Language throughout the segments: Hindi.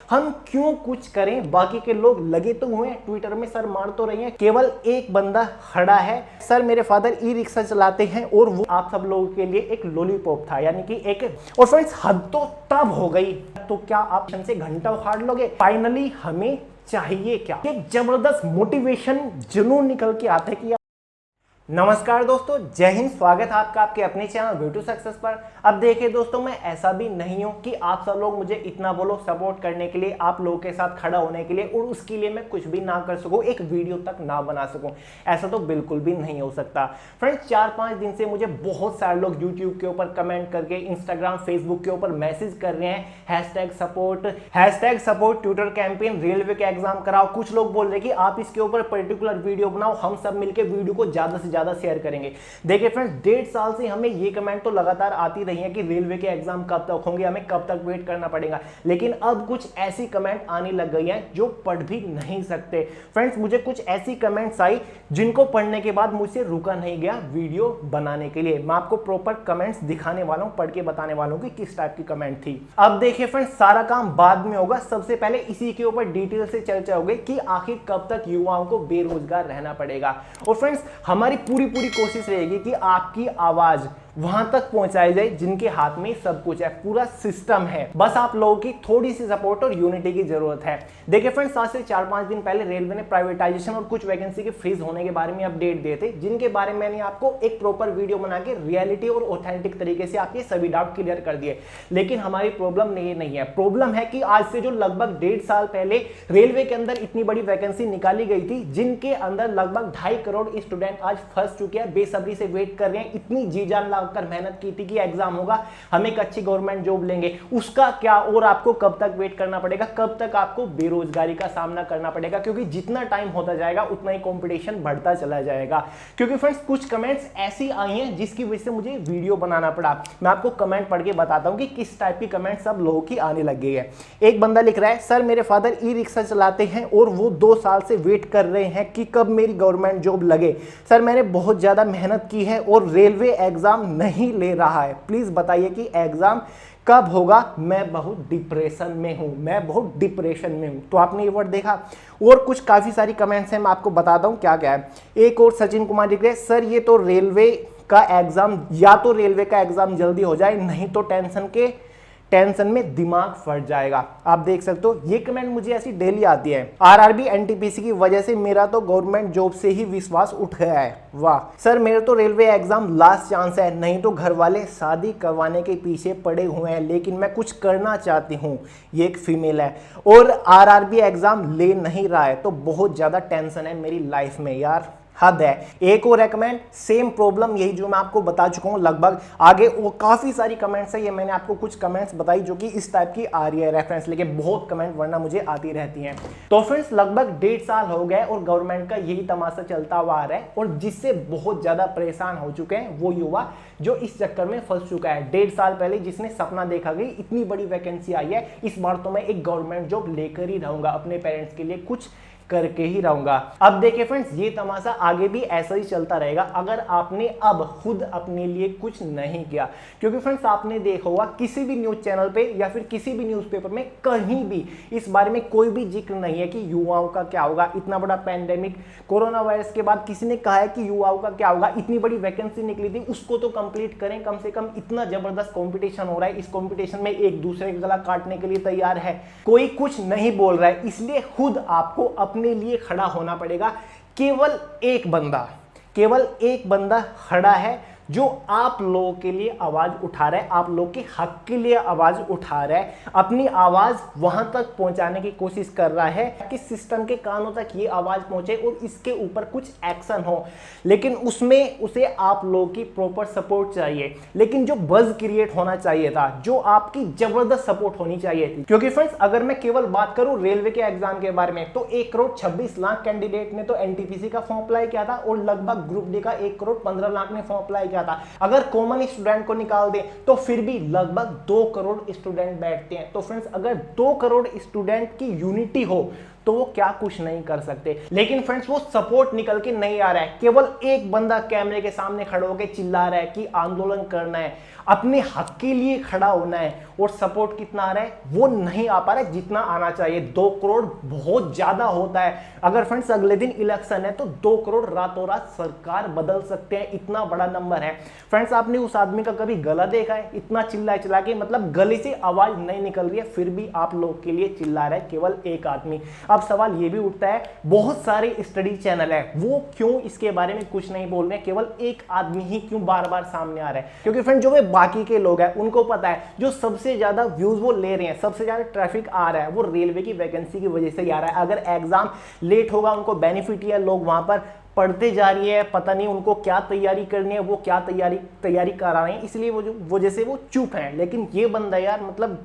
हम क्यों कुछ करें, बाकी के लोग लगे तो हुए हैं, ट्विटर में सर मार तो रही हैं, केवल एक बंदा खड़ा है। सर मेरे फादर ई रिक्शा चलाते हैं और वो आप सब लोगों के लिए एक लॉलीपॉप था, यानी कि एक। और फ्रेंड्स हद तो तब हो गई, तो क्या आप से घंटा उखाड़ लोगे? फाइनली हमें चाहिए क्या? एक जबरदस्त मोटिवेशन जुनून निकल के आता है कि नमस्कार दोस्तों, जय हिंद। स्वागत है आपका आपके अपने चैनल वे टू सक्सेस पर। अब देखिए दोस्तों, मैं ऐसा भी नहीं हूं कि आप सब लोग मुझे इतना बोलो सपोर्ट करने के लिए, आप लोगों के साथ खड़ा होने के लिए, और उसके लिए मैं कुछ भी ना कर सकूं, एक वीडियो तक ना बना सकूं। ऐसा तो बिल्कुल भी नहीं हो सकता। फ्रेंड्स 4-5 दिन से मुझे बहुत सारे लोग यूट्यूब के ऊपर कमेंट करके, इंस्टाग्राम फेसबुक के ऊपर मैसेज कर रहे हैं, hashtag support Twitter campaign, railway का एग्जाम कराओ। कुछ लोग बोल रहे हैं कि आप इसके ऊपर पर्टिकुलर वीडियो बनाओ, हम सब मिलकर वीडियो को ज्यादा से ज्यादा शेयर करेंगे। देखिए फ्रेंड्स, 1.5 साल से हमें ये कमेंट तो लगातार आती रही है कि रेलवे के एग्जाम कब तक होंगे, हमें कब तक वेट करना पड़ेगा। लेकिन अब कुछ ऐसी कमेंट आने लग गई हैं जो पढ़ भी नहीं सकते। फ्रेंड्स मुझे कुछ ऐसी कमेंट्स आई जिनको पढ़ने के बाद मुझसे रुका नहीं गया वीडियो बनाने के लिए। मैं आपको प्रॉपर कमेंट्स दिखाने वाला हूं, पढ़ के बताने वाला हूं कि किस टाइप की कमेंट थी। अब देखिए फ्रेंड्स, सारा काम बाद में होगा, सबसे पहले इसी के ऊपर डिटेल से चर्चा होगी कि आखिर कब तक युवाओं को बेरोजगार रहना पड़ेगा। और फ्रेंड्स हमारी पूरी कोशिश रहेगी कि आपकी आवाज वहां तक पहुंचाई जाए जिनके हाथ में सब कुछ है, पूरा सिस्टम है, बस आप लोगों की थोड़ी सी सपोर्ट और यूनिटी की जरूरत है। देखिए फ्रेंड्स, आज से 4-5 दिन पहले रेलवे ने प्राइवेटाइजेशन और कुछ वैकेंसी के फ्रीज होने के बारे में अपडेट दिए थे, जिनके बारे में मैंने आपको एक प्रॉपर वीडियो बना के रियलिटी और ऑथेंटिक तरीके से आपके सभी डाउट क्लियर कर दिए। लेकिन हमारी प्रॉब्लम नहीं है, प्रॉब्लम है कि आज से जो लगभग 1.5 साल पहले रेलवे के अंदर इतनी बड़ी वैकेंसी निकाली गई थी, जिनके अंदर लगभग 2.5 करोड़ स्टूडेंट आज फंस चुके हैं, बेसब्री से वेट कर रहे हैं, इतनी जी जान लगाकर मेहनत की थी कि एग्जाम होगा, हम एक अच्छी गवर्नमेंट जॉब लेंगे, उसका क्या? और आपको कब तक वेट करना पड़ेगा, कब तक आपको बेरोजगारी का सामना करना पड़ेगा? क्योंकि जितना टाइम होता जाएगा उतना ही कंपटीशन बढ़ता चला जाएगा। क्योंकि फ्रेंड्स कुछ कमेंट्स ऐसी आई हैं जिसकी वजह से मुझे वीडियो बनाना पड़ा। मैं आपको कमेंट पढ़ के बताता हूं कि किस टाइप की कमेंट सब लोगों की आने लग गई है। एक बंदा लिख रहा है, सर मेरे फादर ई रिक्शा चलाते हैं और वो 2 साल से वेट कर रहे हैं कि कब मेरी गवर्नमेंट जॉब लगे। सर मैंने बहुत ज्यादा मेहनत की है और रेलवे एग्जाम नहीं ले रहा है, प्लीज बताइए कि एग्जाम कब होगा। मैं बहुत डिप्रेशन में हूं। तो आपने ये वर्ड देखा। और कुछ काफी सारी कमेंट्स हैं, मैं आपको बताता हूं क्या क्या है। एक और सचिन कुमार लिख रहे, सर ये तो रेलवे का एग्जाम, या तो रेलवे का एग्जाम जल्दी हो जाए, नहीं तो टेंशन में दिमाग फट जाएगा। आप देख सकते हो, ये कमेंट मुझे ऐसी डेली आती है। आरआरबी एनटीपीसी की वजह से मेरा तो गवर्नमेंट जॉब से ही विश्वास उठ गया है। वाह सर, मेरे तो रेलवे एग्जाम लास्ट चांस है, नहीं तो घर वाले शादी करवाने के पीछे पड़े हुए हैं, लेकिन मैं कुछ करना चाहती हूँ। ये एक फीमेल है और आरआरबी एग्जाम ले नहीं रहा है, तो बहुत ज्यादा टेंशन है मेरी लाइफ में यार, हद है। एक और रेकमेंड, सेम प्रॉब्लम यही जो मैं आपको बता चुका हूं लगभग। आगे वो काफी सारी कमेंट्स है, ये मैंने आपको कुछ कमेंट्स बताई जो कि इस टाइप की आ रही है रेफरेंस लेके, बहुत कमेंट वरना मुझे आती रहती हैं। तो फ्रेंड्स लगभग 1.5 साल हो गए और गवर्नमेंट का यही तमाशा चलता हुआ आ रहा है, और जिससे बहुत ज्यादा परेशान हो चुके हैं वो युवा जो इस चक्कर में फंस चुका है। 1.5 साल पहले जिसने सपना देखा कि इतनी बड़ी वैकेंसी आई है, इस बार तो मैं एक गवर्नमेंट जॉब लेकर ही रहूंगा, अपने पेरेंट्स के लिए कुछ करके ही रहूंगा। अब देखिए फ्रेंड्स, ये तमाशा आगे भी ऐसा ही चलता रहेगा अगर आपने अब खुद अपने लिए कुछ नहीं किया। क्योंकि फ्रेंड्स आपने देखा होगा किसी भी न्यूज चैनल पे या फिर किसी भी न्यूज़पेपर में कहीं भी इस बारे में कोई भी जिक्र नहीं है कि युवाओं का क्या होगा। इतना बड़ा पैंडेमिक कोरोना वायरस के बाद किसी ने कहा है कि युवाओं का क्या होगा? इतनी बड़ी वैकेंसी निकली थी, उसको तो कंप्लीट करें कम से कम। इतना जबरदस्त कंपटीशन हो रहा है, इस कंपटीशन में एक दूसरे का गला काटने के लिए तैयार है, कोई कुछ नहीं बोल रहा है। इसलिए खुद आपको अपने लिए खड़ा होना पड़ेगा। केवल एक बंदा खड़ा है जो आप लोगों के लिए आवाज उठा रहा है, आप लोगों के हक के लिए आवाज उठा रहा है, अपनी आवाज वहां तक पहुंचाने की कोशिश कर रहा है कि सिस्टम के कानों तक ये आवाज पहुंचे और इसके ऊपर कुछ एक्शन हो। लेकिन उसमें उसे आप लोगों की प्रॉपर सपोर्ट चाहिए, लेकिन जो बज़ क्रिएट होना चाहिए था, जो आपकी जबरदस्त सपोर्ट होनी चाहिए थी। क्योंकि फ्रेंड्स अगर मैं केवल बात करूं रेलवे के एग्जाम के बारे में, तो 1 करोड़ 26 लाख कैंडिडेट ने तो एनटीपीसी का फॉर्म अप्लाई किया था और लगभग ग्रुप डी का 1 करोड़ 15 लाख ने फॉर्म अप्लाई किया क्या था। अगर कॉमन स्टूडेंट को निकाल दें तो फिर भी लगभग 2 करोड़ स्टूडेंट बैठते हैं। तो फ्रेंड्स अगर 2 करोड़ स्टूडेंट की यूनिटी हो तो वो क्या कुछ नहीं कर सकते। लेकिन फ्रेंड्स वो सपोर्ट निकल के नहीं आ रहा है। केवल एक बंदा कैमरे के सामने खड़े होकर चिल्ला रहा है कि आंदोलन करना है, अपने हक के लिए खड़ा होना है, और सपोर्ट कितना आ रहा है वो नहीं आ पा रहा है जितना आना चाहिए। 2 करोड़ बहुत ज्यादा होता है। अगर फ्रेंड्स अगले दिन इलेक्शन है तो 2 करोड़ रातों रात सरकार बदल सकते हैं, इतना बड़ा नंबर है। फ्रेंड्स आपने उस आदमी का कभी गला देखा है? इतना चिल्ला चिल्ला के, मतलब गले से आवाज नहीं निकल रही है, फिर भी आप लोग के लिए चिल्ला रहा है केवल एक आदमी। अब सवाल ये भी उठता है, बहुत सारे स्टडी चैनल है, वो क्यों इसके बारे में कुछ नहीं बोल रहे हैं, केवल एक आदमी ही क्यों बार बार सामने आ रहा है? क्योंकि फ्रेंड जो वे बाकी के लोग हैं उनको पता है जो सबसे ज्यादा व्यूज वो ले रहे हैं, सबसे ज्यादा ट्रैफिक आ रहा है, वो रेलवे की वैकेंसी की वजह से ही आ रहा है। अगर एग्जाम लेट होगा उनको बेनिफिट है, लोग वहां पर पढ़ते जा रही है, पता नहीं उनको क्या तैयारी करनी है, वो क्या तैयारी करा रहे हैं, इसलिए वो जो वजह से वो चुप हैं। लेकिन ये बंदा यार मतलब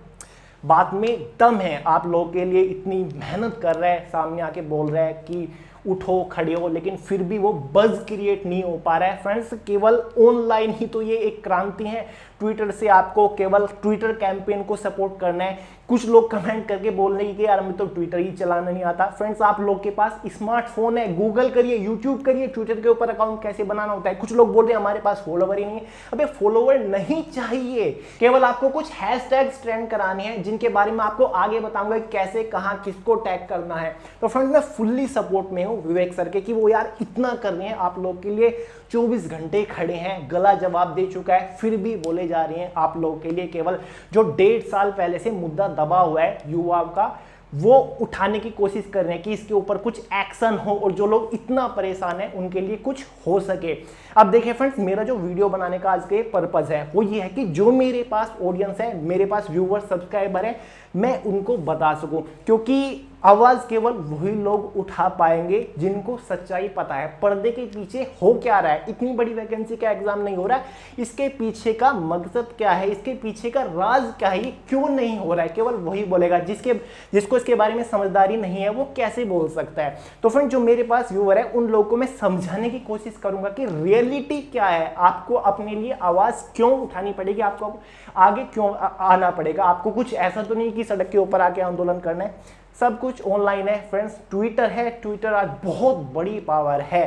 बात में दम है, आप लोगों के लिए इतनी मेहनत कर रहा है, सामने आके बोल रहा है कि उठो खड़े हो, लेकिन फिर भी वो बज क्रिएट नहीं हो पा रहा है। फ्रेंड्स केवल ऑनलाइन ही तो ये एक क्रांति है। ट्विटर से आपको केवल ट्विटर कैंपेन को सपोर्ट करना है। कुछ लोग कमेंट करके बोल रहे हैं कि यार हमें तो ट्विटर ही चलाना नहीं आता। फ्रेंड्स आप लोग के पास स्मार्टफोन है, गूगल करिए, यूट्यूब करिए, ट्विटर के ऊपर अकाउंट कैसे बनाना होता है। कुछ लोग बोल रहे हैं हमारे पास फॉलोवर ही नहीं है। अबे फॉलोवर नहीं चाहिए, केवल आपको कुछ हैशटैग्स ट्रेंड कराने हैं जिनके बारे में आपको आगे बताऊंगा कैसे, कहां, किसको टैग करना है। तो फ्रेंड्स मैं फुल्ली सपोर्ट में हूं विवेक सर के कि वो यार इतना कर रहे हैं, आप लोग के लिए 24 घंटे खड़े हैं, गला जवाब दे चुका है, फिर भी बोले जा रहे हैं आप लोगों के लिए। केवल जो 1.5 साल पहले से मुद्दा दबा हुआ है युवाओं का, वो उठाने की कोशिश कर रहे हैं कि इसके ऊपर कुछ एक्शन हो और जो लोग इतना परेशान हैं उनके लिए कुछ हो सके। अब देखिए फ्रेंड्स, मेरा जो वीडियो बनाने का आज के पर्पस है वो ये है कि जो मेरे पास ऑडियंस है, मेरे पास व्यूअर सब्सक्राइबर है, मैं उनको बता सकूं, क्योंकि आवाज केवल वही लोग उठा पाएंगे जिनको सच्चाई पता है, पर्दे के पीछे हो क्या रहा है। इतनी बड़ी वैकेंसी का एग्जाम नहीं हो रहा है, इसके पीछे का मकसद क्या है, इसके पीछे का राज क्या है, ये क्यों नहीं हो रहा है, केवल वही बोलेगा। जिसको इसके बारे में समझदारी नहीं है वो कैसे बोल सकता है। तो फ्रेंड जो मेरे पास व्यूअर है उन लोगों को मैं समझाने की कोशिश करूंगा कि रियलिटी क्या है, आपको अपने लिए आवाज क्यों उठानी पड़ेगी, आपको आगे क्यों आना पड़ेगा। आपको कुछ ऐसा तो नहीं कि सड़क के ऊपर आके आंदोलन करना है, सब कुछ ऑनलाइन है फ्रेंड्स। ट्विटर है, ट्विटर आज बहुत बड़ी पावर है।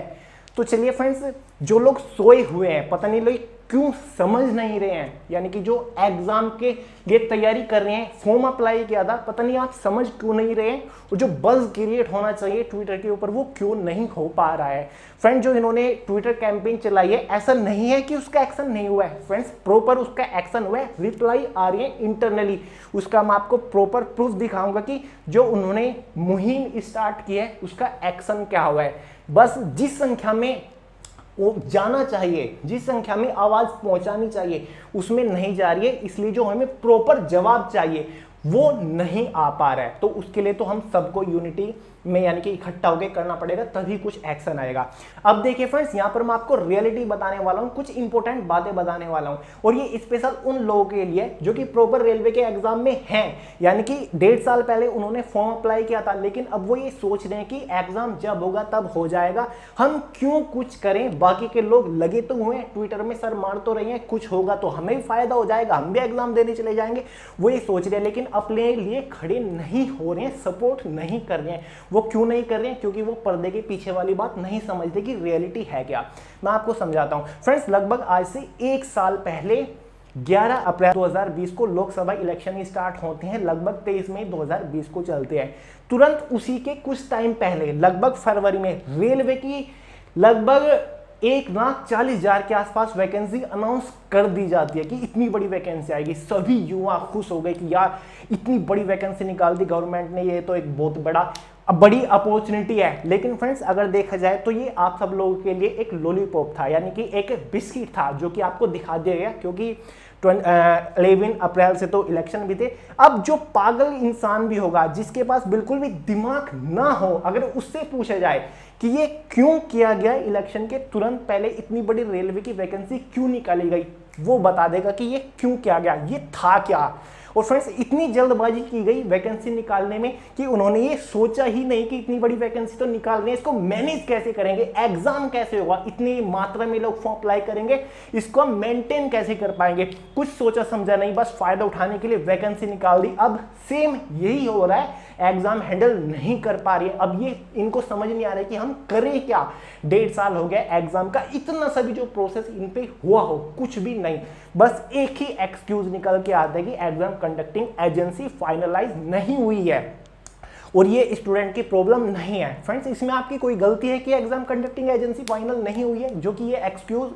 तो चलिए फ्रेंड्स, जो लोग सोए हुए हैं, पता नहीं लोग क्यों समझ नहीं रहे हैं, यानी कि जो एग्जाम के लिए तैयारी कर रहे हैं, फॉर्म अप्लाई किया था, पता नहीं आप समझ क्यों नहीं रहे हैं, और जो बज़ क्रिएट होना चाहिए ट्विटर के ऊपर वो क्यों नहीं हो पा रहा है। फ्रेंड जो इन्होंने ट्विटर कैंपेन चलाई है, ऐसा नहीं है कि उसका एक्शन नहीं हुआ है फ्रेंड्स, प्रॉपर उसका एक्शन हुआ है, रिप्लाई आ रही है इंटरनली। उसका मैं आपको प्रॉपर प्रूफ दिखाऊंगा कि जो उन्होंने मुहिम स्टार्ट की है उसका एक्शन क्या हुआ है। बस जिस संख्या में वो जाना चाहिए, जिस संख्या में आवाज पहुंचानी चाहिए उसमें नहीं जा रही है, इसलिए जो हमें प्रॉपर जवाब चाहिए वो नहीं आ पा रहा है। तो उसके लिए तो हम सबको यूनिटी में यानी कि इकट्ठा होकर करना पड़ेगा, तभी कुछ एक्शन आएगा। अब देखिए फ्रेंड्स, यहाँ पर मैं आपको रियलिटी बताने वाला हूँ, कुछ इंपॉर्टेंट बातें बताने वाला हूँ, और ये स्पेशल उन लोगों के लिए जो कि प्रॉपर रेलवे के एग्जाम में हैं, यानी कि 1.5 साल पहले उन्होंने फॉर्म अप्लाई किया था, लेकिन अब वो ये सोच रहे हैं कि एग्जाम जब होगा तब हो जाएगा, हम क्यों कुछ करें, बाकी के लोग लगे तो हुए हैं ट्विटर में सर मार तो रही हैं, कुछ होगा तो हमें भी फायदा हो जाएगा, हम भी एग्जाम देने चले जाएंगे, वो ये सोच रहे हैं, लेकिन अपने लिए खड़े नहीं हो रहे हैं, सपोर्ट नहीं कर रहे हैं। वो क्यों नहीं कर रहे हैं? क्योंकि वो पर्दे के पीछे वाली बात नहीं समझते कि रियलिटी है क्या। मैं आपको समझाता हूं फ्रेंड्स, लगभग आज से 1 साल पहले 11 अप्रैल 2020 को लोकसभा इलेक्शन स्टार्ट होते हैं, लगभग 23 मई 2020 को चलते हैं। तुरंत उसी के कुछ टाइम पहले लगभग फरवरी में रेलवे की लगभग 1,40,000 के आसपास वैकेंसी अनाउंस कर दी जाती है कि इतनी बड़ी वैकेंसी आएगी। सभी युवा खुश हो गए कि यार इतनी बड़ी वैकेंसी निकाल दी गवर्नमेंट ने, ये तो एक बहुत बड़ी अपॉर्चुनिटी है। लेकिन फ्रेंड्स अगर देखा जाए तो ये आप सब लोगों के लिए एक लॉलीपॉप था, यानी कि एक बिस्किट था जो कि आपको दिखा दिया गया, क्योंकि 11 अप्रैल से तो इलेक्शन भी थे। अब जो पागल इंसान भी होगा, जिसके पास बिल्कुल भी दिमाग ना हो, अगर उससे पूछा जाए कि ये क्यों किया गया, इलेक्शन के तुरंत पहले इतनी बड़ी रेलवे की वैकेंसी क्यों निकाली गई, वो बता देगा कि ये क्यों किया गया, ये था क्या। और फ्रेंड्स इतनी जल्दबाजी की गई वैकेंसी निकालने में कि उन्होंने ये सोचा ही नहीं कि इतनी बड़ी वैकेंसी तो निकाल रहे हैं, इसको मैनेज कैसे करेंगे, एग्जाम कैसे होगा, इतनी मात्रा में लोग फॉर्म अप्लाई करेंगे, इसको हम मेंटेन कैसे कर पाएंगे, कुछ सोचा समझा नहीं, बस फायदा उठाने के लिए वैकेंसी निकाल दी। अब सेम यही हो रहा है, एग्जाम हैंडल नहीं कर पा रही है। अब ये इनको समझ नहीं आ रहा है कि हम करें क्या। 1.5 साल हो गया एग्जाम का, इतना सा भी जो प्रोसेस इन पे हुआ हो कुछ भी नहीं, बस एक ही एक्सक्यूज निकल के आता है कि एग्जाम कंडक्टिंग एजेंसी फाइनलाइज नहीं हुई है। और ये स्टूडेंट की प्रॉब्लम नहीं है फ्रेंड्स, इसमें आपकी कोई गलती है कि एग्जाम कंडक्टिंग एजेंसी फाइनल नहीं हुई है, जो कि ये एक्सक्यूज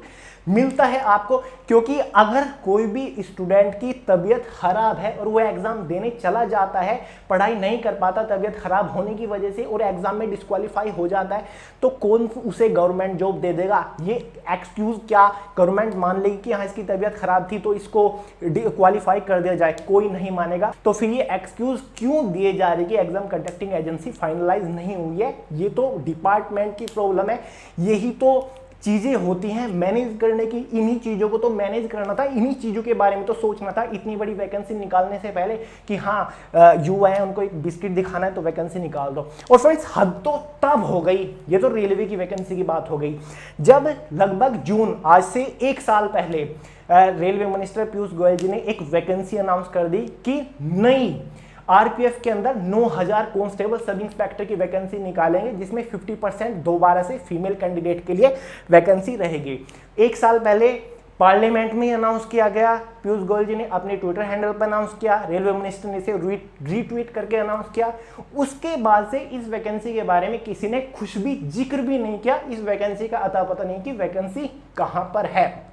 मिलता है आपको। क्योंकि अगर कोई भी स्टूडेंट की तबीयत खराब है और वो एग्जाम देने चला जाता है, पढ़ाई नहीं कर पाता तबीयत खराब होने की वजह से, और एग्जाम में डिस्क्वालीफाई हो जाता है, तो कौन उसे गवर्नमेंट जॉब दे देगा। ये एक्सक्यूज क्या गवर्नमेंट मान लेगी कि हाँ इसकी तबीयत खराब थी तो इसको क्वालिफाई कर दिया जाए, कोई नहीं मानेगा। तो फिर ये एक्सक्यूज क्यों दिए जा रहे कि एग्जाम कंडक्टिंग एजेंसी फाइनलाइज नहीं हुई है, ये तो डिपार्टमेंट की प्रॉब्लम है। यही तो चीजें होती हैं मैनेज करने की, इन्हीं चीजों को तो मैनेज करना था, इन्हीं चीजों के बारे में तो सोचना था इतनी बड़ी वैकेंसी निकालने से पहले कि हाँ युवा है उनको एक बिस्किट दिखाना है तो वैकेंसी निकाल दो। और फ्रेंड्स हद तो तब हो गई, ये तो रेलवे की वैकेंसी की बात हो गई, जब लगभग जून, आज से 1 साल पहले रेलवे मिनिस्टर पीयूष गोयल जी ने एक वैकेंसी अनाउंस कर दी कि नई आरपीएफ के अंदर 9000 कांस्टेबल सब इंस्पेक्टर की वैकेंसी निकालेंगे, जिसमें 50% दोबारा से फीमेल कैंडिडेट के लिए वैकेंसी रहेगी। 1 साल पहले पार्लियामेंट में अनाउंस किया गया, पीयूष गोयल जी ने अपने ट्विटर हैंडल पर अनाउंस किया, रेलवे मिनिस्टर ने इसे रीट्वीट करके अनाउंस किया। उसके बाद से इस वैकेंसी के बारे में किसी ने कुछ भी जिक्र भी नहीं किया, इस वैकेंसी का अता पता नहीं कि वैकेंसी कहां पर है।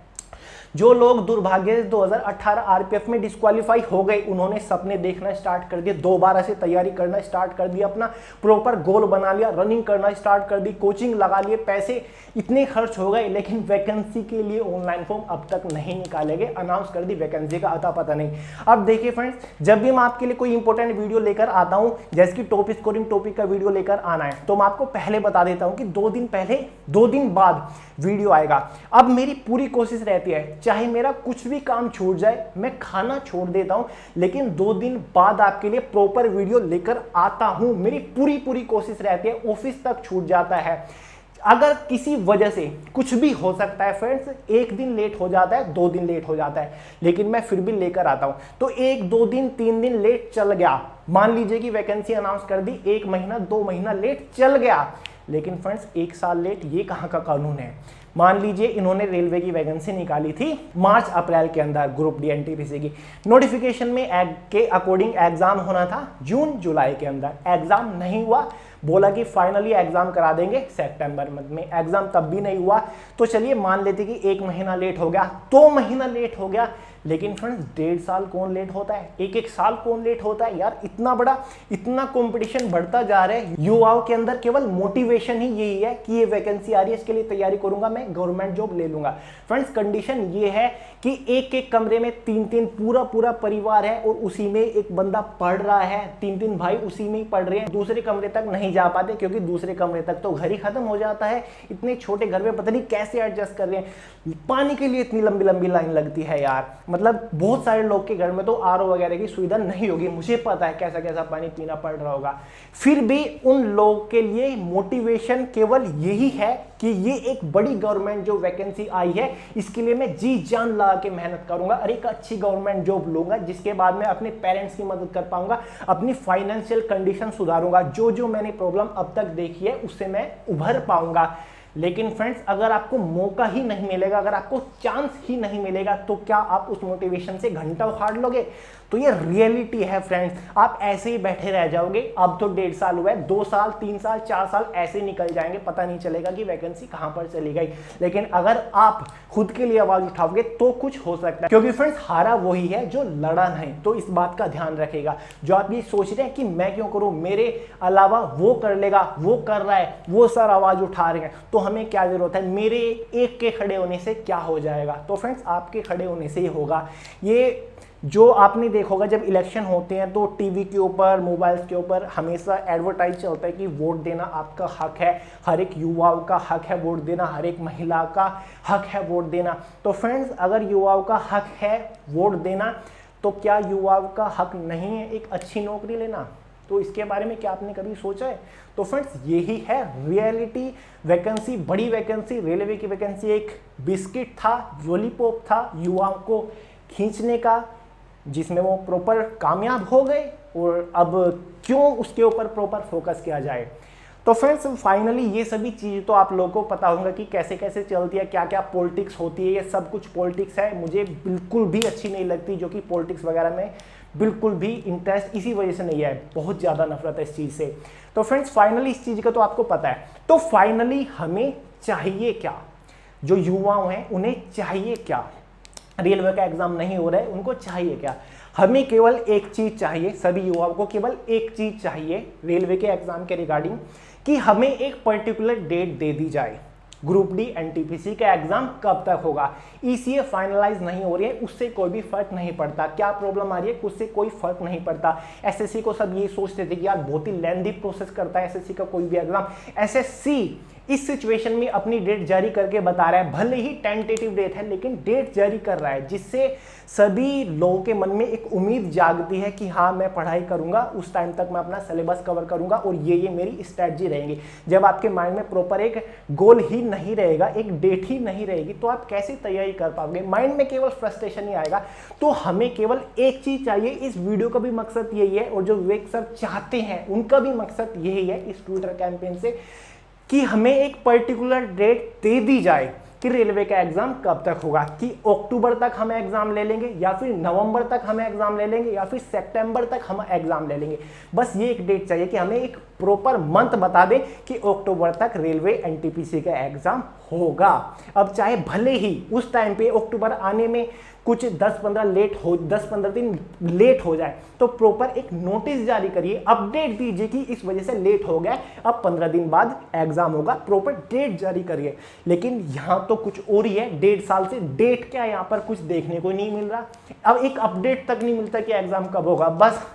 जो लोग दुर्भाग्य से 2018 आरपीएफ में डिस्क्वालीफाई हो गए, उन्होंने सपने देखना स्टार्ट कर दिए, दोबारा से तैयारी करना स्टार्ट कर दिया, अपना प्रॉपर गोल बना लिया, रनिंग करना स्टार्ट कर दी, कोचिंग लगा लिए, पैसे इतने खर्च हो गए, लेकिन वैकेंसी के लिए ऑनलाइन फॉर्म अब तक नहीं निकाले गए, अनाउंस कर दी, वैकेंसी का अता पता नहीं। अब देखिए फ्रेंड्स, जब भी मैं आपके लिए कोई इंपॉर्टेंट वीडियो लेकर आता हूं, जैसे कि टॉप स्कोरिंग टॉपिक का वीडियो लेकर आना है, तो मैं आपको पहले बता देता हूं कि 2 दिन पहले 2 दिन बाद वीडियो आएगा। अब मेरी पूरी कोशिश रहती है, चाहे मेरा कुछ भी काम छूट जाए, मैं खाना छोड़ देता हूं, लेकिन 2 दिन बाद आपके लिए प्रॉपर वीडियो लेकर आता हूं। मेरी पूरी कोशिश रहती है, ऑफिस तक छूट जाता है, अगर किसी वजह से कुछ भी हो सकता है फ्रेंड्स, 1 दिन लेट हो जाता है, 2 दिन लेट हो जाता है, लेकिन मैं फिर भी लेकर आता हूं। तो 1, 2 दिन, 3 दिन लेट चल गया, मान लीजिए कि वैकेंसी अनाउंस कर दी, 1 महीना 2 महीना लेट चल गया, लेकिन फ्रेंड्स 1 साल लेट ये कहां का कानून है। मान लीजिए इन्होंने रेलवे की वैकेंसी निकाली थी मार्च अप्रैल के अंदर, ग्रुप डी एनटीपीसी की, नोटिफिकेशन में के अकॉर्डिंग एग्जाम होना था जून जुलाई के अंदर, एग्जाम नहीं हुआ, बोला कि फाइनली एग्जाम करा देंगे सितंबर मंथ में, एग्जाम तब भी नहीं हुआ। तो चलिए मान लेते कि 1 महीना लेट हो गया, 2 महीना लेट हो गया, लेकिन फ्रेंड्स 1.5 साल कौन लेट होता है, 1 साल कौन लेट होता है यार। इतना कंपटीशन बढ़ता जा रहा है, युवाओं के अंदर केवल मोटिवेशन ही यही है कि ये वैकेंसी आ रही है, इसके लिए तैयारी करूंगा, मैं गवर्नमेंट जॉब ले लूंगा। फ्रेंड्स कंडीशन ये है कि एक कमरे में 3 पूरा परिवार है और उसी में एक बंदा पढ़ रहा है, 3 भाई उसी में ही पढ़ रहे हैं, दूसरे कमरे तक नहीं जा पाते क्योंकि दूसरे कमरे तक तो घर ही खत्म हो जाता है। इतने छोटे घर में पता नहीं कैसे एडजस्ट कर रहे हैं, पानी के लिए इतनी लंबी लाइन लगती है यार, मतलब बहुत सारे लोग के घर में तो आरओ वगैरह की सुविधा नहीं होगी, मुझे पता है कैसा कैसा पानी पीना पड़ रहा होगा। फिर भी उन लोगों के लिए मोटिवेशन केवल यही है कि ये एक बड़ी गवर्नमेंट जो वैकेंसी आई है, इसके लिए मैं जी जान लगा के मेहनत करूंगा और एक अच्छी गवर्नमेंट जॉब लूंगा, जिसके बाद में अपने पेरेंट्स की मदद कर पाऊंगा, अपनी फाइनेंशियल कंडीशन सुधारूंगा, जो मैंने प्रॉब्लम अब तक देखी है उससे मैं उभर पाऊंगा। लेकिन फ्रेंड्स अगर आपको मौका ही नहीं मिलेगा, अगर आपको चांस ही नहीं मिलेगा, तो क्या आप उस मोटिवेशन से घंटा उखाड़ लोगे? तो ये रियलिटी है फ्रेंड्स, आप ऐसे ही बैठे रह जाओगे। अब तो 1.5 साल हुआ है, 2 साल 3 साल 4 साल ऐसे निकल जाएंगे, पता नहीं चलेगा कि वैकेंसी कहां पर चली गई। लेकिन अगर आप खुद के लिए आवाज उठाओगे तो कुछ हो सकता है, क्योंकि फ्रेंड्स हारा वही है जो लड़ा नहीं। तो इस बात का ध्यान रखेगा, जो आप ये सोच रहे हैं कि मैं क्यों करूं, मेरे अलावा वो कर लेगा, वो कर रहा है, वो सर आवाज उठा रहे हैं, तो हमें क्या जरूरत है, मेरे एक के खड़े होने से क्या हो जाएगा। तो फ्रेंड्स आपके खड़े होने से ही होगा। ये जो आपने देखा होगा जब इलेक्शन होते हैं तो टीवी के ऊपर, मोबाइल्स के ऊपर हमेशा एडवर्टाइज चलता है कि वोट देना आपका हक है, हर एक युवाओं का हक है वोट देना, हर एक महिला का हक है वोट देना। तो फ्रेंड्स अगर युवाओं का हक है वोट देना, तो क्या युवाओं का हक नहीं है एक अच्छी नौकरी लेना? तो इसके बारे में क्या आपने कभी सोचा है? तो फ्रेंड्स यही है रियलिटी। वैकेंसी, बड़ी वैकेंसी, रेलवे की वैकेंसी एक बिस्किट था, लॉलीपॉप था युवाओं को खींचने का, जिसमें वो प्रॉपर कामयाब हो गए। और अब क्यों उसके ऊपर प्रॉपर फोकस किया जाए? तो फ्रेंड्स फाइनली ये सभी चीज़ तो आप लोगों को पता होगा कि कैसे कैसे चलती है, क्या क्या पॉलिटिक्स होती है। ये सब कुछ पॉलिटिक्स है, मुझे बिल्कुल भी अच्छी नहीं लगती, जो कि पॉलिटिक्स वगैरह में बिल्कुल भी इंटरेस्ट इसी वजह से नहीं है, बहुत ज़्यादा नफरत है इस चीज़ से। तो फ्रेंड्स फाइनली इस चीज़ का तो आपको पता है। तो फाइनली हमें चाहिए क्या? जो युवाओं हैं उन्हें चाहिए क्या? रेलवे का एग्जाम नहीं हो रहा है, उनको चाहिए क्या? हमें केवल एक चीज़ चाहिए, सभी युवाओं को केवल एक चीज़ चाहिए रेलवे के एग्जाम के रिगार्डिंग, कि हमें एक पर्टिकुलर डेट दे दी जाए। ग्रुप डी एनटीपीसी का एग्जाम कब तक होगा? ईसीए फाइनलाइज नहीं हो रही है, उससे कोई भी फर्क नहीं पड़ता। क्या प्रॉब्लम आ रही है, उससे कोई फर्क नहीं पड़ता। एसएससी को सब ये सोचते थे कि यार बहुत ही लेंथी प्रोसेस करता है एसएससी का कोई भी एग्जाम। एसएससी इस सिचुएशन में अपनी डेट जारी करके बता रहा है, भले ही टेंटेटिव डेट है लेकिन डेट जारी कर रहा है, जिससे सभी लोगों के मन में एक उम्मीद जागती है कि हाँ मैं पढ़ाई करूंगा, उस टाइम तक मैं अपना सिलेबस कवर करूंगा और ये मेरी स्ट्रैटेजी रहेंगी। जब आपके माइंड में प्रॉपर एक गोल ही नहीं रहेगा, एक डेट ही नहीं रहेगी, तो आप कैसे तैयारी कर पाओगे? माइंड में केवल फ्रस्ट्रेशन ही आएगा। तो हमें केवल एक चीज चाहिए। इस वीडियो का भी मकसद यही है और जो विवेक सर चाहते हैं उनका भी मकसद यही है इस ट्विटर कैंपेन से, कि हमें एक पर्टिकुलर डेट दे दी जाए कि रेलवे का एग्जाम कब तक होगा, कि अक्टूबर तक हम एग्जाम ले लेंगे या फिर नवंबर तक हम एग्जाम ले लेंगे या फिर सितंबर तक हम एग्जाम ले लेंगे। बस ये एक डेट चाहिए कि हमें एक प्रॉपर मंथ बता दें कि अक्टूबर तक रेलवे एनटीपीसी का एग्जाम होगा। अब चाहे भले ही उस टाइम पे अक्टूबर आने में कुछ 10-15 दिन लेट हो जाए, तो प्रॉपर एक नोटिस जारी करिए, अपडेट दीजिए कि इस वजह से लेट हो गया, अब 15 दिन बाद एग्जाम होगा, प्रॉपर डेट जारी करिए। लेकिन यहाँ तो कुछ और ही है, 1.5 साल से डेट क्या यहाँ पर कुछ देखने को नहीं मिल रहा। अब एक अपडेट तक नहीं मिलता कि एग्जाम कब होगा। बस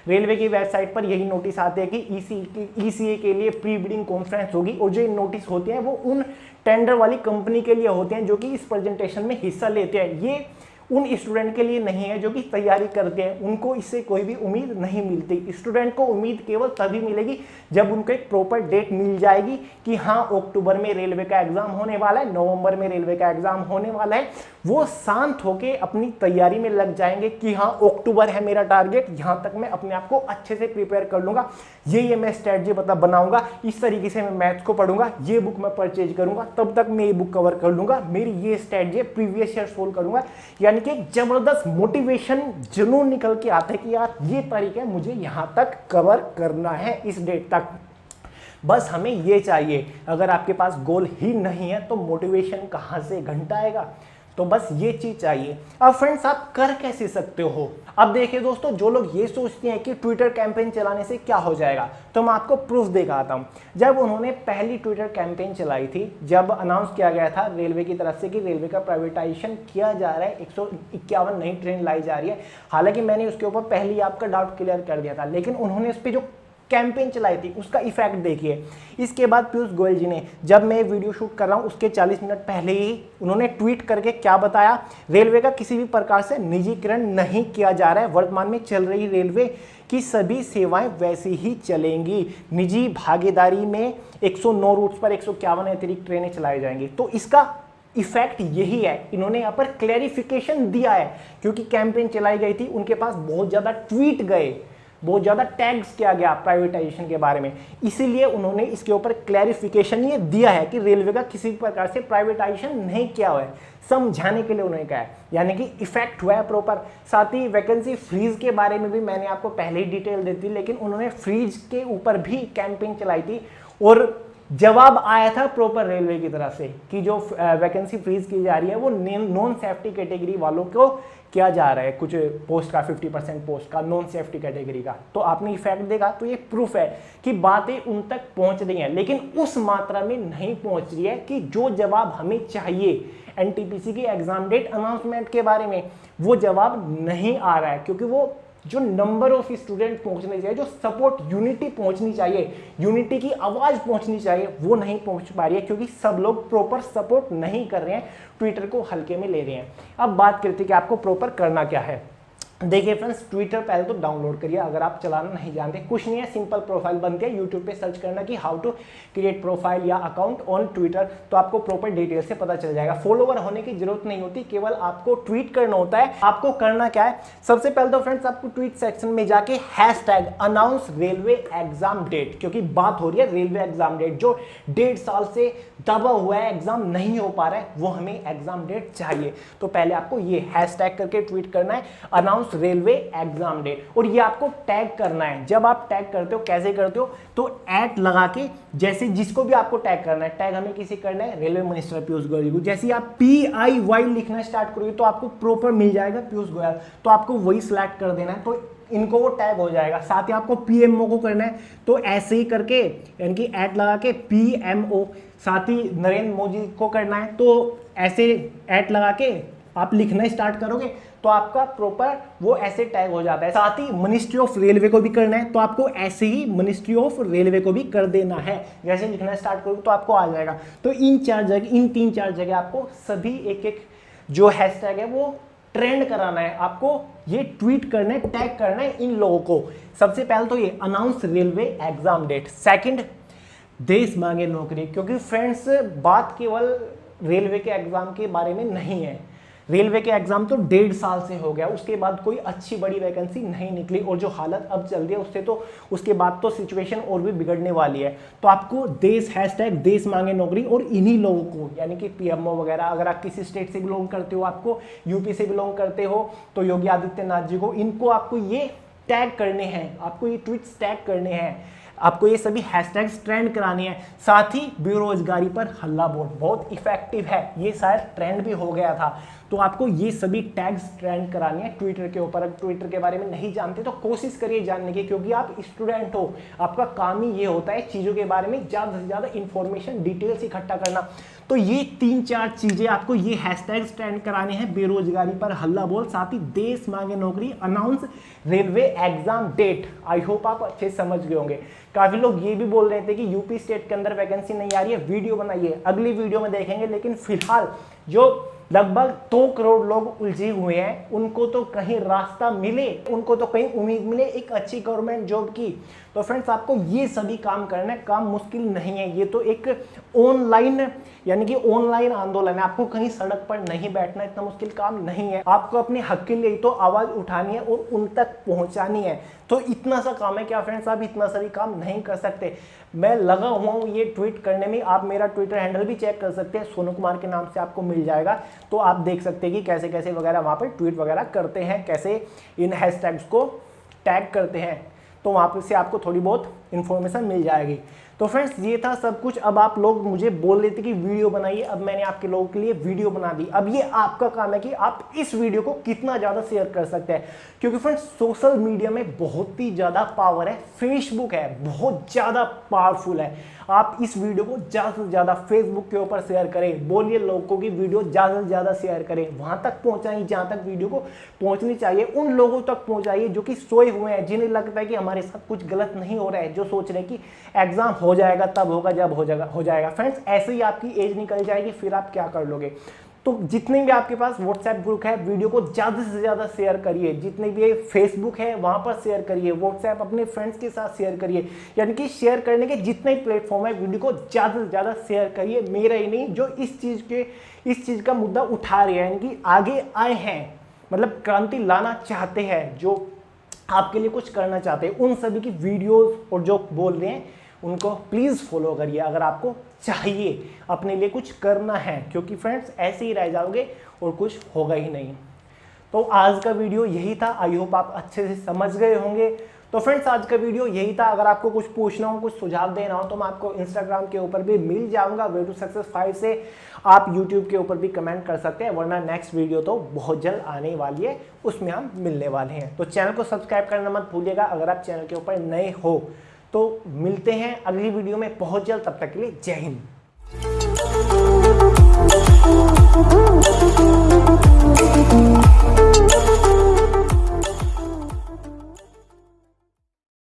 रेलवे की वेबसाइट पर यही नोटिस आते हैं कि ईसीए के लिए प्री बिडिंग कॉन्फ्रेंस होगी, और जो नोटिस होते हैं वो उन टेंडर वाली कंपनी के लिए होते हैं जो कि इस प्रेजेंटेशन में हिस्सा लेते हैं। ये उन स्टूडेंट के लिए नहीं है जो कि तैयारी करते हैं, उनको इससे कोई भी उम्मीद नहीं मिलती। स्टूडेंट को उम्मीद केवल तभी मिलेगी जब उनको एक प्रॉपर डेट मिल जाएगी कि हाँ अक्टूबर में रेलवे का एग्जाम होने वाला है, नवंबर में रेलवे का एग्जाम होने वाला है। वो शांत होकर अपनी तैयारी में लग जाएंगे कि हाँ अक्टूबर है मेरा टारगेट, यहाँ तक मैं अपने आप को अच्छे से प्रिपेयर कर लूंगा, ये मैं स्ट्रेटजी बनाऊंगा, इस तरीके से मैं मैथ्स को पढ़ूंगा, ये बुक मैं परचेज करूंगा, तब तक मैं ये बुक कवर कर लूंगा, मेरी ये स्ट्रेटजी प्रीवियस ईयर सोल्व करूंगा। यानी कि एक जबरदस्त मोटिवेशन जुनून निकल के आता है कि यार ये तरीका है, मुझे यहां तक कवर करना है इस डेट तक। बस हमें ये चाहिए। अगर आपके पास गोल ही नहीं है तो मोटिवेशन कहां से घंटा आएगा? तो बस ये चीज चाहिए। अब फ्रेंड्स आप कर कैसे सकते हो? अब देखिए दोस्तों, जो लोग ये सोचते हैं कि ट्विटर कैंपेन चलाने से क्या हो जाएगा, तो मैं आपको प्रूफ दिखा आता हूँ। जब उन्होंने पहली ट्विटर कैंपेन चलाई थी, जब अनाउंस किया गया था रेलवे की तरफ से कि रेलवे का प्राइवेटाइजेशन किया जा रहा है, 151 नई ट्रेन लाई जा रही है, हालांकि मैंने उसके ऊपर पहले ही आपका डाउट क्लियर कर दिया था, लेकिन उन्होंने उस पर जो कैंपेन चलाई थी उसका इफेक्ट देखिए। इसके बाद पीयूष गोयल जी ने, जब मैं वीडियो शूट कर रहा हूं उसके 40 मिनट पहले ही उन्होंने ट्वीट करके क्या बताया, रेलवे का किसी भी प्रकार से निजीकरण नहीं किया जा रहा है, वर्तमान में चल रही रेलवे की सभी सेवाएं वैसी ही चलेंगी, निजी भागीदारी में 109 रूट्स पर 151 अतिरिक्त ट्रेनें चलाई जाएंगी। तो इसका इफेक्ट यही है, इन्होंने यहाँ पर क्लैरिफिकेशन दिया है, क्योंकि कैंपेन चलाई गई थी, उनके पास बहुत ज्यादा ट्वीट गए, बहुत ज्यादा टैग्स किया गया प्राइवेटाइजेशन के बारे में, इसीलिए उन्होंने इसके ऊपर क्लैरिफिकेशन ये दिया है कि रेलवे का किसी प्रकार से प्राइवेटाइजेशन नहीं किया हुआ है, समझाने के लिए उन्होंने कहा है, यानी कि इफेक्ट हुआ है प्रॉपर। साथ ही वैकेंसी फ्रीज के बारे में भी मैंने आपको पहले ही डिटेल दी थी, लेकिन उन्होंने फ्रीज के ऊपर भी कैंपेन चलाई थी और जवाब आया था प्रॉपर रेलवे की तरफ से कि जो वैकेंसी फ्रीज की जा रही है वो नॉन सेफ्टी कैटेगरी वालों को किया जा रहा है, कुछ पोस्ट का 50% पोस्ट का नॉन सेफ्टी कैटेगरी का। तो आपने इफेक्ट देखा, तो ये प्रूफ है कि बातें उन तक पहुंच रही हैं, लेकिन उस मात्रा में नहीं पहुंच रही है कि जो जवाब हमें चाहिए एनटीपीसी की एग्जाम डेट अनाउंसमेंट के बारे में, वो जवाब नहीं आ रहा है, क्योंकि वो जो नंबर ऑफ स्टूडेंट पहुंचने चाहिए, जो सपोर्ट यूनिटी पहुंचनी चाहिए, यूनिटी की आवाज पहुंचनी चाहिए, वो नहीं पहुंच पा रही है, क्योंकि सब लोग प्रॉपर सपोर्ट नहीं कर रहे हैं, ट्विटर को हल्के में ले रहे हैं। अब बात करते हैं कि आपको प्रॉपर करना क्या है। देखिए फ्रेंड्स, ट्विटर पहले तो डाउनलोड करिए अगर आप चलाना नहीं जानते। कुछ नहीं है, सिंपल प्रोफाइल बनती है, यूट्यूब पे सर्च करना कि हाउ टू क्रिएट प्रोफाइल या अकाउंट ऑन ट्विटर, तो आपको प्रॉपर डिटेल से पता चल जाएगा। फॉलोवर होने की जरूरत नहीं होती, केवल आपको ट्वीट करना होता है। आपको करना क्या है, सबसे पहले तो फ्रेंड्स आपको ट्वीट सेक्शन में जाके hashtag announce railway exam date, क्योंकि बात हो रही है रेलवे एग्जाम डेट, जो 1.5 साल से दबा हुआ है, एग्जाम नहीं हो पा रहा है, वो हमें एग्जाम डेट चाहिए। तो पहले आपको ये हैशटैग करके ट्वीट करना है, अनाउंस रेलवे एग्जाम डेट, और ये आपको टैग करना है। जब आप टैग करते हो, कैसे करते हो, तो ऐट लगा के, जैसे जिसको भी आपको टैग करना है, टैग हमें किसी करना है, रेलवे मिनिस्टर पीयूष गोयल को। जैसे आप PIY लिखना स्टार्ट करोगे तो आपको प्रॉपर मिल जाएगा पीयूष गोयल, तो आपको वही सिलेक्ट कर देना है, तो इनको वो टैग हो जाएगा। साथ ही आपको PMO को करना है, तो ऐसे ही करके यानी कि ऐट लगा के PMO, साथ ही नरेंद्र मोदी को करना है, तो ऐसे ऐट लगा के आप लिखना स्टार्ट करोगे तो आपका प्रॉपर वो ऐसे टैग हो जाता है। साथ ही मिनिस्ट्री ऑफ रेलवे को भी करना है, तो आपको ऐसे ही मिनिस्ट्री ऑफ रेलवे को भी कर देना है। जैसे लिखना स्टार्ट करोगे तो आपको आ जाएगा। तो इन 3-4 जगह आपको सभी एक जो हैशटैग है वो ट्रेंड कराना है, आपको ये ट्वीट करना है, टैग करना है इन लोगों को। सबसे पहले तो ये announce railway exam date, second देश मांगे नौकरी, क्योंकि फ्रेंड्स बात केवल रेलवे के एग्जाम के बारे में नहीं है। रेलवे के एग्जाम तो 1.5 साल से हो गया, उसके बाद कोई अच्छी बड़ी वैकेंसी नहीं निकली, और जो हालत अब चल रही है उससे तो उसके बाद तो सिचुएशन और भी बिगड़ने वाली है। तो आपको देश हैशटैग देश मांगे नौकरी, और इन्हीं लोगों को यानी कि PMO वगैरह, अगर आप किसी स्टेट से बिलोंग करते हो, आपको यूपी से बिलोंग करते हो, तो योगी आदित्यनाथ जी को, इनको आपको ये टैग करने हैं, आपको ये ट्वीट्स टैग करने हैं, आपको ये सभी हैशटैग्स ट्रेंड कराने हैं। साथ ही बेरोजगारी पर हल्ला बोल बहुत इफेक्टिव है, ये शायद ट्रेंड भी हो गया था, तो आपको ये सभी टैग्स ट्रेंड कराने हैं ट्विटर के ऊपर। अगर ट्विटर के बारे में नहीं जानते तो कोशिश करिए जानने की, क्योंकि आप स्टूडेंट हो, आपका काम ही ये होता है चीज़ों के बारे में ज़्यादा से ज़्यादा इंफॉर्मेशन डिटेल्स इकट्ठा करना। तो ये 3-4 चीज़ें आपको ये हैशटैग्स ट्रेंड कराने हैं, बेरोजगारी पर हल्ला बोल, साथ ही देश मांगे नौकरी, announce railway exam date. I hope आप अच्छे समझ गए होंगे। काफ़ी लोग ये भी बोल रहे थे कि यूपी स्टेट के अंदर वैकेंसी नहीं आ रही है, वीडियो बनाइए, अगली वीडियो में देखेंगे। लेकिन फिलहाल जो लगभग 2 करोड़ लोग उलझे हुए हैं, उनको तो कहीं रास्ता मिले, उनको तो कहीं उम्मीद मिले एक अच्छी गवर्नमेंट जॉब की। तो फ्रेंड्स आपको ये सभी काम करना है, काम मुश्किल नहीं है, ये तो एक ऑनलाइन यानी कि ऑनलाइन आंदोलन है, आपको कहीं सड़क पर नहीं बैठना, इतना मुश्किल काम नहीं है। आपको अपने हक के लिए तो आवाज़ उठानी है और उन तक पहुंचानी है, तो इतना सा काम है। क्या फ्रेंड्स आप इतना सारी काम नहीं कर सकते? मैं लगा हुआ हूँ ये ट्वीट करने में, आप मेरा ट्विटर हैंडल भी चेक कर सकते हैं, सोनू कुमार के नाम से आपको मिल जाएगा, तो आप देख सकते हैं कि कैसे कैसे वगैरह वहाँ पर ट्वीट वगैरह करते हैं, कैसे इन हैशटैग्स को टैग करते हैं, तो वहाँ पर से आपको थोड़ी बहुत इन्फॉर्मेशन मिल जाएगी। तो फ्रेंड्स ये था सब कुछ। अब आप लोग मुझे बोल रहे थे कि वीडियो बनाइए, अब मैंने आपके लोगों के लिए वीडियो बना दी। अब ये आपका काम है कि आप इस वीडियो को कितना ज़्यादा शेयर कर सकते हैं, क्योंकि फ्रेंड्स सोशल मीडिया में बहुत ही ज़्यादा पावर है। फेसबुक है बहुत ज़्यादा पावरफुल है। आप इस वीडियो को ज़्यादा से ज़्यादा फेसबुक के ऊपर शेयर करें, बोलिए लोगों की वीडियो ज़्यादा से ज़्यादा शेयर करें, वहाँ तक पहुँचाइए जहाँ तक वीडियो को पहुँचनी चाहिए, उन लोगों तक पहुँचाइए जो कि सोए हुए हैं, जिन्हें लगता है कि हमारे साथ कुछ गलत नहीं हो रहा है, जो सोच रहे हैं कि एग्जाम हो जाएगा तब होगा जब हो जाएगा। फ्रेंड्स ऐसे ही आपकी एज निकल जाएगी, फिर आप क्या कर लोगे? तो जितने भी आपके पास व्हाट्सएप ग्रुप है, वीडियो को ज़्यादा से ज़्यादा शेयर करिए। जितने भी फेसबुक है वहाँ पर शेयर करिए, व्हाट्सएप अपने फ्रेंड्स के साथ शेयर करिए, यानी कि शेयर करने के जितने प्लेटफॉर्म है वीडियो को ज़्यादा से ज़्यादा शेयर करिए। मेरा ही नहीं, जो इस चीज़ का मुद्दा उठा रहे हैं, यानी कि आगे आए हैं, मतलब क्रांति लाना चाहते हैं, जो आपके लिए कुछ करना चाहते हैं, उन सभी की वीडियोज़ और जो बोल रहे हैं उनको प्लीज़ फॉलो करिए अगर आपको चाहिए अपने लिए कुछ करना है, क्योंकि फ्रेंड्स ऐसे ही रह जाओगे और कुछ होगा ही नहीं। तो आज का वीडियो यही था, आई होप आप अच्छे से समझ गए होंगे। तो फ्रेंड्स आज का वीडियो यही था। अगर आपको कुछ पूछना हो, कुछ सुझाव देना हो, तो मैं आपको इंस्टाग्राम के ऊपर भी मिल जाऊंगा वे टू सक्सेस 5 से। आप यूट्यूब के ऊपर भी कमेंट कर सकते हैं, वरना नेक्स्ट वीडियो तो बहुत जल्द आने वाली है, उसमें हम मिलने वाले हैं। तो चैनल को सब्सक्राइब करना मत भूलिएगा अगर आप चैनल के ऊपर नए हो। तो मिलते हैं अगली वीडियो में बहुत जल्द, तब तक के लिए जय हिंद।